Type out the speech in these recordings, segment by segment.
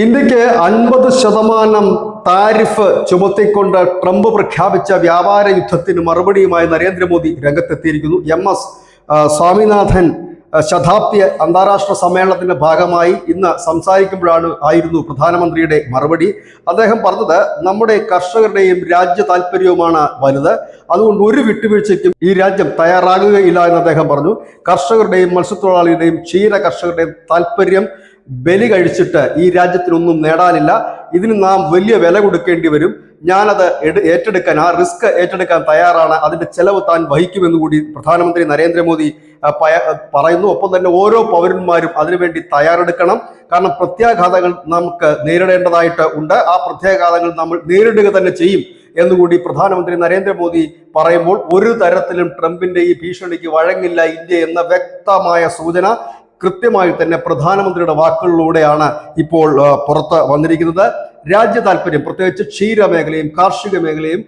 ഇന്ത്യക്ക് 50% tariff ചുമത്തിക്കൊണ്ട് Trump പ്രഖ്യാപിച്ച വ്യാപാര യുദ്ധത്തിന് മറുപടിയുമായി നരേന്ദ്രമോദി രംഗത്തെത്തിയിരിക്കുന്നു. സ്വാമിനാഥൻ ശതാബ്ദി അന്താരാഷ്ട്ര സമ്മേളനത്തിന്റെ ഭാഗമായി ഇന്ന് ആയിരുന്നു പ്രധാനമന്ത്രിയുടെ മറുപടി. അദ്ദേഹം പറഞ്ഞത് നമ്മുടെ കർഷകരുടെയും രാജ്യ താല്പര്യവുമാണ് വലുത്, അതുകൊണ്ട് ഒരു വിട്ടുവീഴ്ചയ്ക്കും ഈ രാജ്യം തയ്യാറാകുകയില്ല എന്ന് അദ്ദേഹം പറഞ്ഞു. കർഷകരുടെയും മത്സ്യത്തൊഴിലാളികളുടെയും ക്ഷീര കർഷകരുടെയും താല്പര്യം ബലി കഴിച്ചിട്ട് ഈ രാജ്യത്തിനൊന്നും നേടാനില്ല. ഇതിന് നാം വലിയ വില കൊടുക്കേണ്ടി വരും. ഞാനത് ഏറ്റെടുക്കാൻ, ആ റിസ്ക് ഏറ്റെടുക്കാൻ തയ്യാറാണ്. അതിന്റെ ചെലവ് താൻ വഹിക്കുമെന്ന് കൂടി പ്രധാനമന്ത്രി നരേന്ദ്രമോദി പറയുന്നു. ഒപ്പം തന്നെ ഓരോ പൗരന്മാരും അതിനുവേണ്ടി തയ്യാറെടുക്കണം. കാരണം പ്രത്യാഘാതങ്ങൾ നമുക്ക് നേരിടേണ്ടതായിട്ട് ഉണ്ട്. ആ പ്രത്യാഘാതങ്ങൾ നമ്മൾ നേരിടുക തന്നെ ചെയ്യും എന്നുകൂടി പ്രധാനമന്ത്രി നരേന്ദ്രമോദി പറയുമ്പോൾ ഒരു തരത്തിലും ട്രംപിന്റെ ഈ ഭീഷണിക്ക് വഴങ്ങില്ല ഇന്ത്യ എന്ന വ്യക്തമായ സൂചന കൃത്യമായി തന്നെ പ്രധാനമന്ത്രിയുടെ വാക്കുകളിലൂടെയാണ് ഇപ്പോൾ പുറത്ത് വന്നിരിക്കുന്നത്. രാജ്യ താല്പര്യം, പ്രത്യേകിച്ച് ക്ഷീരമേഖലയും കാർഷിക മേഖലയും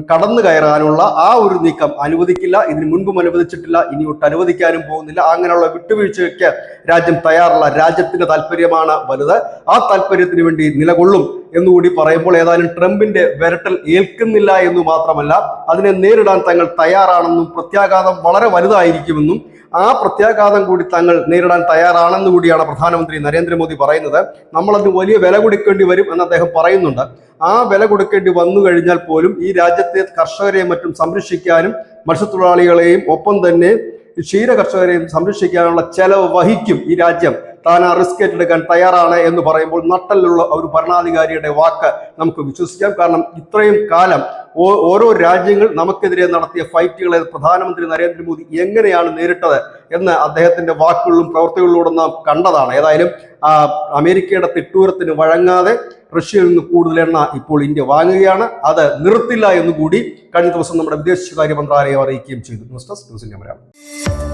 കടന്നു കയറാനുള്ള ആ ഒരു നീക്കം അനുവദിക്കില്ല. ഇതിന് മുൻപും അനുവദിച്ചിട്ടില്ല, ഇനിയൊട്ട് അനുവദിക്കാനും പോകുന്നില്ല. അങ്ങനെയുള്ള വിട്ടുവീഴ്ചയ്ക്ക് രാജ്യം തയ്യാറല്ല. രാജ്യത്തിന്റെ താല്പര്യമാണ് വലുത്, ആ താല്പര്യത്തിന് വേണ്ടി നിലകൊള്ളും എന്നുകൂടി പറയുമ്പോൾ ഏതായാലും ട്രംപിന്റെ വിരട്ടൽ ഏൽക്കുന്നില്ല എന്നു മാത്രമല്ല, അതിനെ നേരിടാൻ തങ്ങൾ തയ്യാറാണെന്നും പ്രത്യാഘാതം വളരെ വലുതായിരിക്കുമെന്നും ആ പ്രത്യാഘാതം കൂടി തങ്ങൾ നേരിടാൻ തയ്യാറാണെന്ന് കൂടിയാണ് പ്രധാനമന്ത്രി നരേന്ദ്രമോദി പറയുന്നത്. നമ്മളതിന് വലിയ വില കൊടുക്കേണ്ടി വരും എന്ന് അദ്ദേഹം പറയുന്നുണ്ട്. ആ വില കൊടുക്കേണ്ടി വന്നു കഴിഞ്ഞാൽ പോലും ഈ രാജ്യത്തെ കർഷകരെയും മറ്റും സംരക്ഷിക്കാനും മത്സ്യത്തൊഴിലാളികളെയും ഒപ്പം തന്നെ ക്ഷീര കർഷകരെയും സംരക്ഷിക്കാനുള്ള ചെലവ് വഹിക്കും ഈ രാജ്യം. താൻ ആ റിസ്ക് ഏറ്റെടുക്കാൻ തയ്യാറാണ് എന്ന് പറയുമ്പോൾ നട്ടലുള്ള ഒരു ഭരണാധികാരിയുടെ വാക്ക് നമുക്ക് വിശ്വസിക്കാം. കാരണം ഇത്രയും കാലം ഓരോ രാജ്യങ്ങൾ നമുക്കെതിരെ നടത്തിയ ഫൈറ്റുകളെ പ്രധാനമന്ത്രി നരേന്ദ്രമോദി എങ്ങനെയാണ് നേരിട്ടത് എന്ന് അദ്ദേഹത്തിന്റെ വാക്കുകളിലും പ്രവർത്തികളിലൂടെ നാം കണ്ടതാണ്. ഏതായാലും അമേരിക്കയുടെ തിട്ടൂരത്തിന് വഴങ്ങാതെ റഷ്യയിൽ നിന്ന് കൂടുതൽ എണ്ണ ഇപ്പോൾ ഇന്ത്യ വാങ്ങുകയാണ്. അത് നിർത്തില്ല എന്നുകൂടി കഴിഞ്ഞ ദിവസം നമ്മുടെ വിദേശകാര്യ മന്ത്രാലയം അറിയിക്കുകയും ചെയ്തു. News desk news India Malayalam.